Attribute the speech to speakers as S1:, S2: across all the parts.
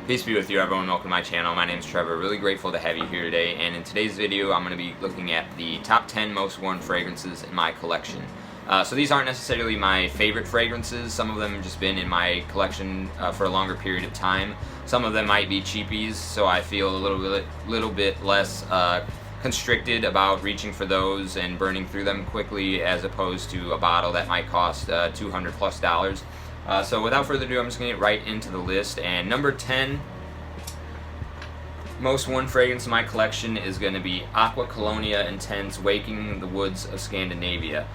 S1: Peace be with you, everyone. Welcome to my channel. My name is Trevor. Really grateful to have you here today. And in today's video, I'm going to be looking at the top 10 most worn fragrances in my collection. So these aren't necessarily my favorite fragrances. Some of them have just been in my collection for a longer period of time. Some of them might be cheapies, so I feel a little bit less constricted about reaching for those and burning through them quickly, as opposed to a bottle that might cost $200+. So without further ado, I'm just going to get right into the list. And number 10 most worn fragrance in my collection is going to be Aqua Colonia Intense Waking the Woods of Scandinavia.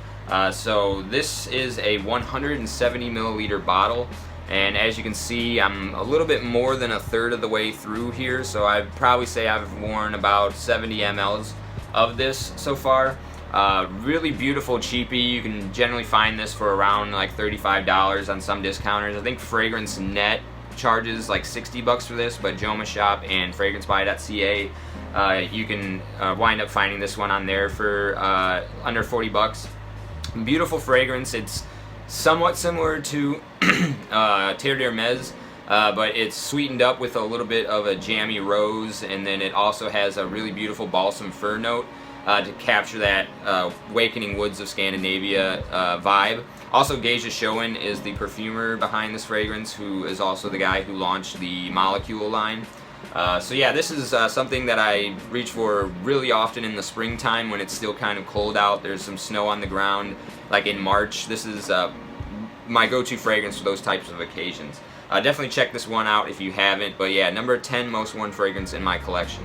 S1: So this is a 170 milliliter bottle, and as you can see, I'm a little bit more than a third of the way through here, so I'd probably say I've worn about 70 mLs of this so far. Really beautiful cheapie. You can generally find this for around like $35 on some discounters. I think Fragrance Net charges like $60 for this, but Joma Shop and FragranceBuy.ca, you can wind up finding this one on there for under $40. Beautiful fragrance. It's somewhat similar to Terre d'Hermès, but it's sweetened up with a little bit of a jammy rose, and then it also has a really beautiful balsam fir note to capture that Wakening Woods of Scandinavia vibe. Also, Geisha Schoen is the perfumer behind this fragrance, who is also the guy who launched the Molecule line. So yeah, this is something that I reach for really often in the springtime when it's still kind of cold out. There's some snow on the ground, like in March. This is my go-to fragrance for those types of occasions. Definitely check this one out if you haven't. But yeah, number 10 most worn fragrance in my collection.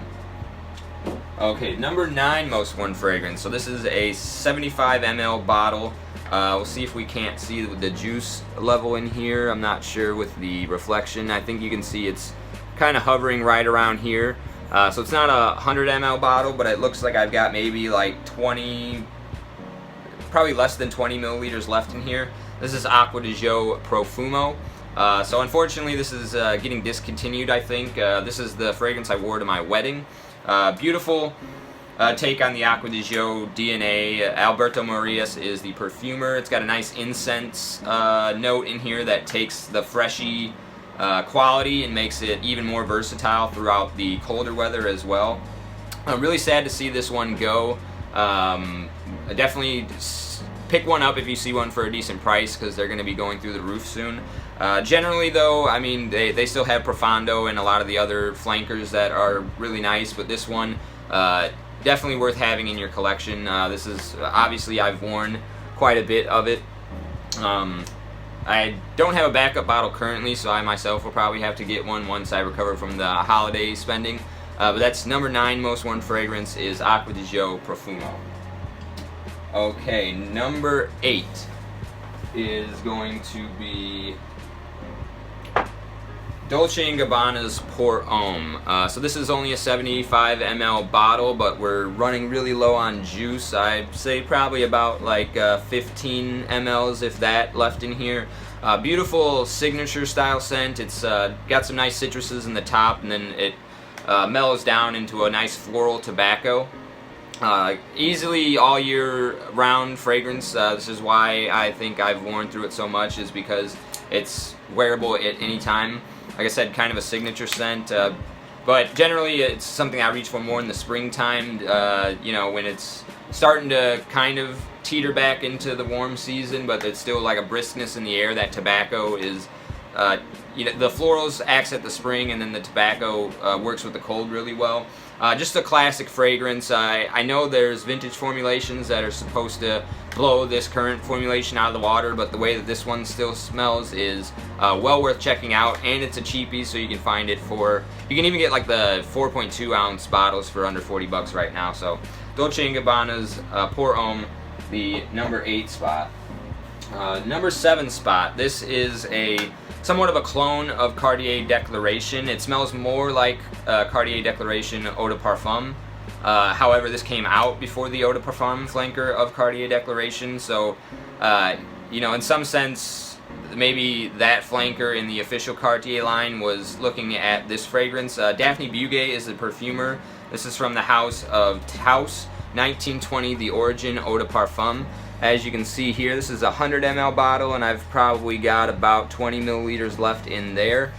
S1: Okay, number 9 most worn fragrance. So this is a 75 ml bottle. We'll see if we can't see the juice level in here. I'm not sure with the reflection. I think you can see it's kind of hovering right around here. So it's not a 100 ml bottle, but it looks like I've got maybe like 20, probably less than 20 milliliters left in here. This is Acqua di Gio Profumo. So unfortunately, this is getting discontinued, I think. This is the fragrance I wore to my wedding. Beautiful take on the Acqua di Gio DNA. Alberto Morias is the perfumer. It's got a nice incense note in here that takes the freshy quality and makes it even more versatile throughout the colder weather as well. I'm really sad to see this one go. Definitely pick one up if you see one for a decent price, because they're going to be going through the roof soon. Generally though, I mean, they still have Profondo and a lot of the other flankers that are really nice, but this one definitely worth having in your collection. This is obviously, I've worn quite a bit of it. I don't have a backup bottle currently, so I myself will probably have to get one once I recover from the holiday spending. But that's number 9 most worn fragrance, is Acqua di Gio Profumo. Okay, number 8 is going to be Dolce & Gabbana's Pour Homme. So this is only a 75 ml bottle, but we're running really low on juice. I'd say probably about like 15 mLs, if that, left in here. Beautiful signature style scent. It's got some nice citruses in the top, and then it mellows down into a nice floral tobacco. Easily all year round fragrance. This is why I think I've worn through it so much, is because it's wearable at any time. Like I said, kind of a signature scent, but generally it's something I reach for more in the springtime, you know, when it's starting to kind of teeter back into the warm season, but there's still like a briskness in the air. That tobacco is, you know, the florals accent the spring, and then the tobacco works with the cold really well. Just a classic fragrance. I know there's vintage formulations that are supposed to blow this current formulation out of the water, but the way that this one still smells is well worth checking out, and it's a cheapie, so you can find it for, you can even get like the 4.2 ounce bottles for under $40 right now. So Dolce & Gabbana's Pour Homme, the number 8 spot. Number 7 spot, this is a somewhat of a clone of Cartier Declaration. It smells more like Cartier Declaration Eau de Parfum. However, this came out before the Eau de Parfum flanker of Cartier Declaration, so you know, in some sense, maybe that flanker in the official Cartier line was looking at this fragrance. Daphne Bugay is the perfumer. This is from the house of Taus, 1920, the Origin Eau de Parfum. As you can see here, this is a 100 ml bottle, and I've probably got about 20 milliliters left in there.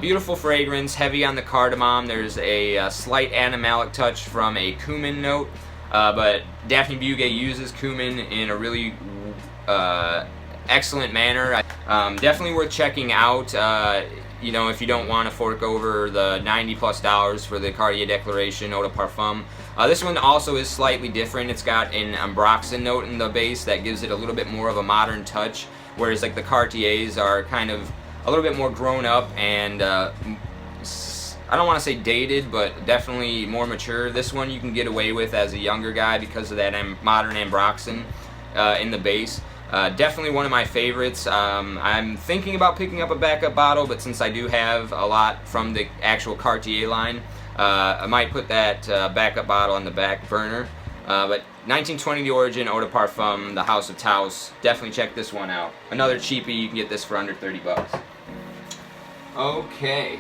S1: Beautiful fragrance, heavy on the cardamom. There's a slight animalic touch from a cumin note, but Daphne Bugay uses cumin in a really excellent manner. Definitely worth checking out. You know, if you don't want to fork over the $90+ for the Cartier Declaration Eau de Parfum. This one also is slightly different. It's got an ambroxan note in the base that gives it a little bit more of a modern touch, whereas like the Cartiers are kind of a little bit more grown up and I don't want to say dated, but definitely more mature. This one you can get away with as a younger guy because of that modern ambroxan in the base. Definitely one of my favorites. I'm thinking about picking up a backup bottle, but since I do have a lot from the actual Cartier line, I might put that backup bottle on the back burner. But 1920 the origin, Eau de Parfum, the House of Taos. Definitely check this one out. Another cheapie, you can get this for under 30 bucks. Okay.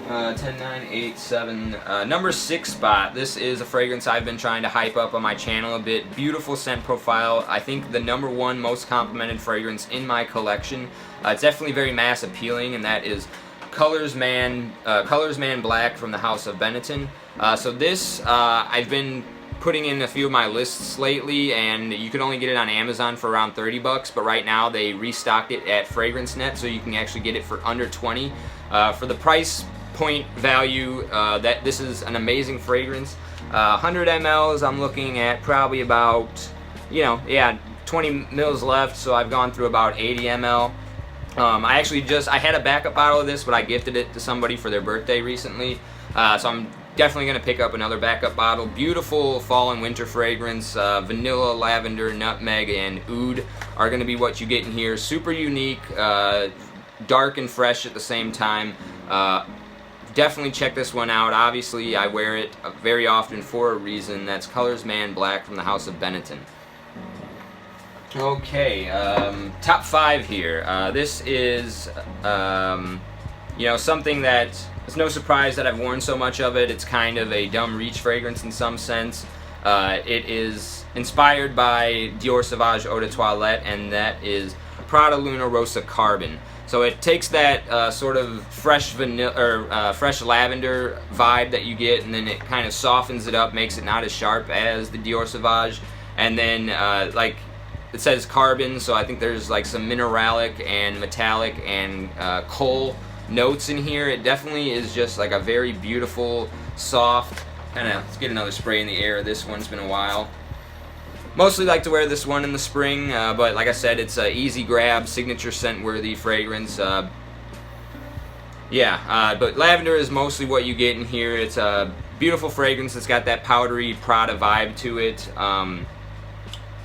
S1: 10, 9, 8, 7. Number 6 spot. This is a fragrance I've been trying to hype up on my channel a bit. Beautiful scent profile. I think the #1 most complimented fragrance in my collection. It's definitely very mass appealing, and that is Colors Man Black from the House of Benetton. So this, I've been putting in a few of my lists lately, and you can only get it on Amazon for around 30 bucks, but right now they restocked it at FragranceNet, so you can actually get it for under 20. For the price point value, that this is an amazing fragrance. 100 mLs, I'm looking at probably about, 20 mils left, so I've gone through about 80 ml. I had a backup bottle of this, but I gifted it to somebody for their birthday recently, so I'm definitely going to pick up another backup bottle. Beautiful fall and winter fragrance. Vanilla, lavender, nutmeg, and oud are going to be what you get in here. Super unique, dark and fresh at the same time. Definitely check this one out. Obviously, I wear it very often for a reason. That's Colors Man Black from the House of Benetton. Okay, top 5 here. This is, something that it's no surprise that I've worn so much of it. It's kind of a dumb reach fragrance in some sense. It is inspired by Dior Sauvage Eau de Toilette, and that is Prada Luna Rossa Carbon. So it takes that sort of fresh vanilla or fresh lavender vibe that you get, and then it kind of softens it up, makes it not as sharp as the Dior Sauvage. And then like it says carbon, so I think there's like some mineralic and metallic and coal notes in here. It definitely is just like a very beautiful, soft kind of. Let's get another spray in the air. This one's been a while. Mostly like to wear this one in the spring, but like I said, it's an easy grab, signature scent-worthy fragrance. But lavender is mostly what you get in here. It's a beautiful fragrance. It's got that powdery Prada vibe to it.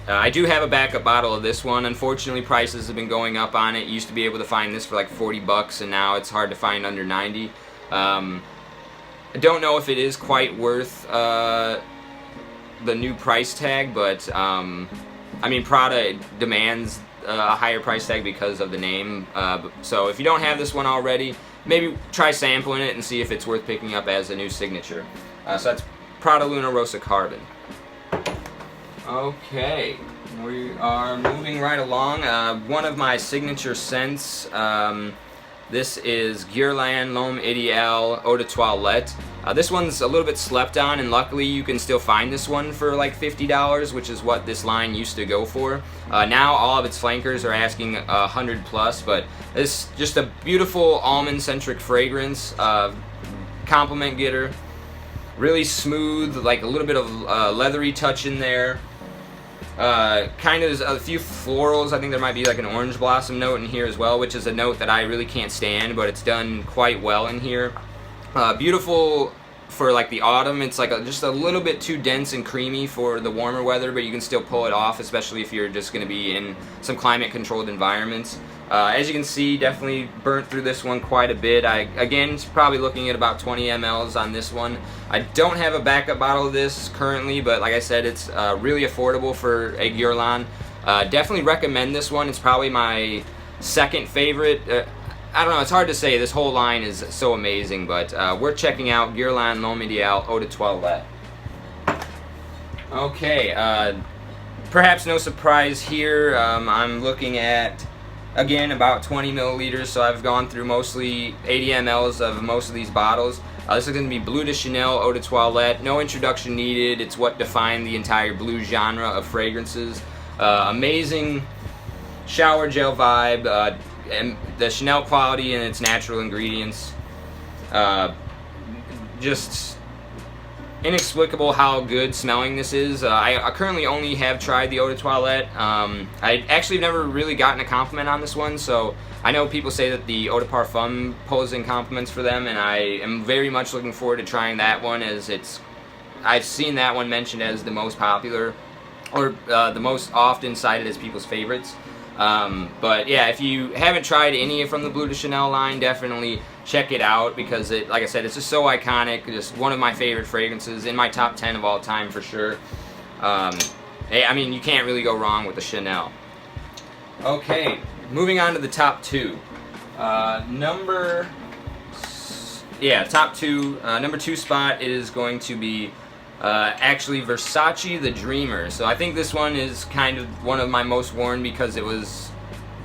S1: I do have a backup bottle of this one. Unfortunately, prices have been going up on it. You used to be able to find this for like 40 bucks, and now it's hard to find under 90. I don't know if it is quite worth the new price tag, but I mean, Prada demands a higher price tag because of the name. So if you don't have this one already, maybe try sampling it and see if it's worth picking up as a new signature. So that's Prada Luna Rossa Carbon. Okay, we are moving right along. One of my signature scents, this is Guerlain L'Homme Idéal Eau de Toilette. This one's a little bit slept on, and luckily you can still find this one for like $50, which is what this line used to go for. Now all of its flankers are asking $100+, but it's just a beautiful almond-centric fragrance, compliment getter, really smooth, like a little bit of leathery touch in there. Kind of a few florals. I think there might be like an orange blossom note in here as well, which is a note that I really can't stand, but it's done quite well in here. Beautiful for like the autumn. It's like just a little bit too dense and creamy for the warmer weather, but you can still pull it off, especially if you're just going to be in some climate controlled environments. As you can see, definitely burnt through this one quite a bit. Again, probably looking at about 20 mLs on this one. I don't have a backup bottle of this currently, but like I said, it's really affordable for a Guerlain. Definitely recommend this one. It's probably my second favorite. I don't know, it's hard to say. This whole line is so amazing, but worth checking out. Guerlain L'Homme Idéal Eau de Toilette. Okay, perhaps no surprise here. I'm looking at again, about 20 milliliters, so I've gone through mostly 80 mLs of most of these bottles. This is going to be Bleu de Chanel Eau de Toilette. No introduction needed. It's what defined the entire Bleu genre of fragrances. Amazing shower gel vibe, and the Chanel quality and its natural ingredients. Just inexplicable how good smelling this is. I currently only have tried the Eau de Toilette. I actually never really gotten a compliment on this one, so I know people say that the Eau de Parfum pulls in compliments for them, and I am very much looking forward to trying that one, as I've seen that one mentioned as the most popular, or the most often cited as people's favorites. But yeah, if you haven't tried any from the Bleu de Chanel line, definitely check it out, because like I said, it's just so iconic. Just one of my favorite fragrances, in my top 10 of all time for sure. I mean, you can't really go wrong with the Chanel. Okay, moving on to the top two. Number two spot is going to be actually Versace the Dreamer. So I think this one is kind of one of my most worn, because it was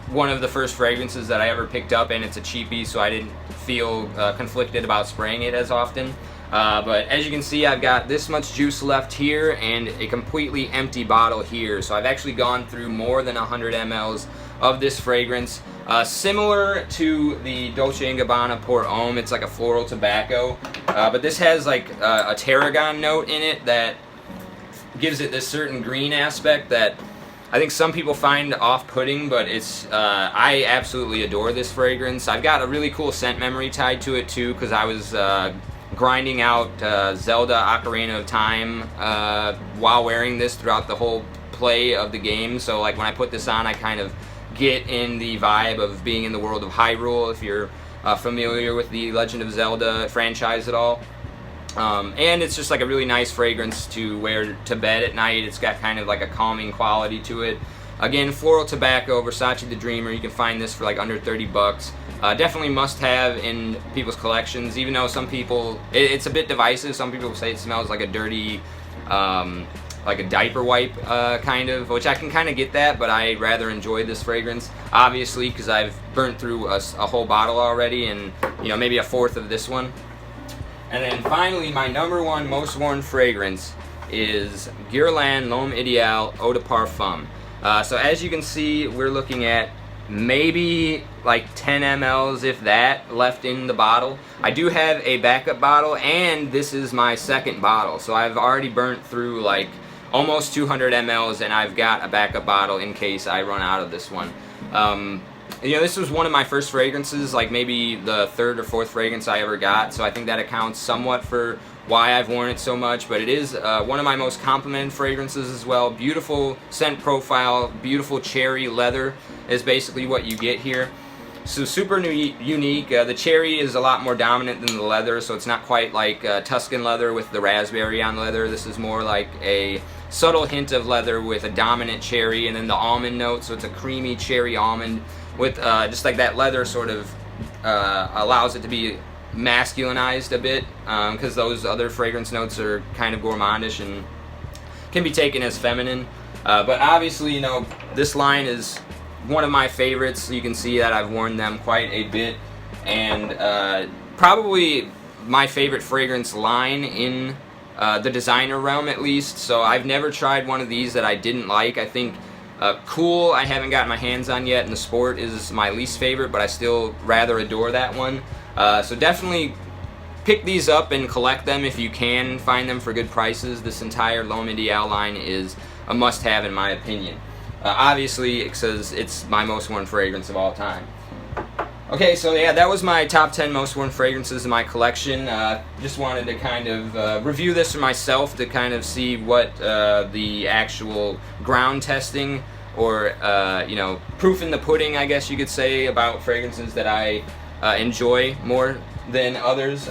S1: one of the first fragrances that I ever picked up, and it's a cheapie, so I didn't feel conflicted about spraying it as often. But as you can see, I've got this much juice left here and a completely empty bottle here. So I've actually gone through more than 100 mLs of this fragrance. Similar to the Dolce & Gabbana Pour Homme, it's like a floral tobacco. But this has like a tarragon note in it that gives it this certain green aspect that I think some people find off-putting, but I absolutely adore this fragrance. I've got a really cool scent memory tied to it too, because I was grinding out Zelda Ocarina of Time while wearing this throughout the whole play of the game. So like when I put this on, I kind of get in the vibe of being in the world of Hyrule, if you're familiar with the Legend of Zelda franchise at all. And it's just like a really nice fragrance to wear to bed at night. It's got kind of like a calming quality to it. Again, floral tobacco, Versace the Dreamer. You can find this for like under 30 bucks. Definitely must have in people's collections, even though some people, it's a bit divisive. Some people say it smells like a dirty, like a diaper wipe kind of, which I can kind of get that, but I rather enjoy this fragrance, obviously, because I've burnt through a whole bottle already, and maybe a fourth of this one. And then finally, my number one most worn fragrance is Guerlain L'Homme Ideal Eau de Parfum. So as you can see, we're looking at maybe like 10 mLs, if that, left in the bottle. I do have a backup bottle, and this is my second bottle. So I've already burnt through like almost 200 mLs, and I've got a backup bottle in case I run out of this one. This was one of my first fragrances, like maybe the third or fourth fragrance I ever got, so I think that accounts somewhat for why I've worn it so much, but it is one of my most complimented fragrances as well. Beautiful scent profile, beautiful cherry leather is basically what you get here. So super unique. The cherry is a lot more dominant than the leather, so it's not quite like Tuscan leather with the raspberry on leather. This is more like a subtle hint of leather with a dominant cherry, and then the almond note, so it's a creamy cherry almond with just like that leather sort of allows it to be masculinized a bit, because those other fragrance notes are kind of gourmandish and can be taken as feminine. But obviously, this line is one of my favorites. You can see that I've worn them quite a bit, and probably my favorite fragrance line in the designer realm, at least. So I've never tried one of these that I didn't like. I think Cool I haven't gotten my hands on yet, and the Sport is my least favorite, but I still rather adore that one. So definitely pick these up and collect them if you can find them for good prices. This entire L'Homme Ideal line is a must-have in my opinion. Obviously, because it's my most worn fragrance of all time. Okay, so yeah, that was my top 10 most worn fragrances in my collection. Just wanted to kind of review this for myself to kind of see what the actual ground testing, or proof in the pudding, I guess you could say, about fragrances that I enjoy more than others.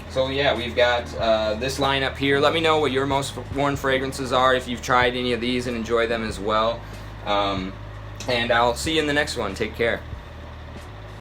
S1: So yeah, we've got this lineup here. Let me know what your most worn fragrances are, if you've tried any of these and enjoy them as well. And I'll see you in the next one. Take care.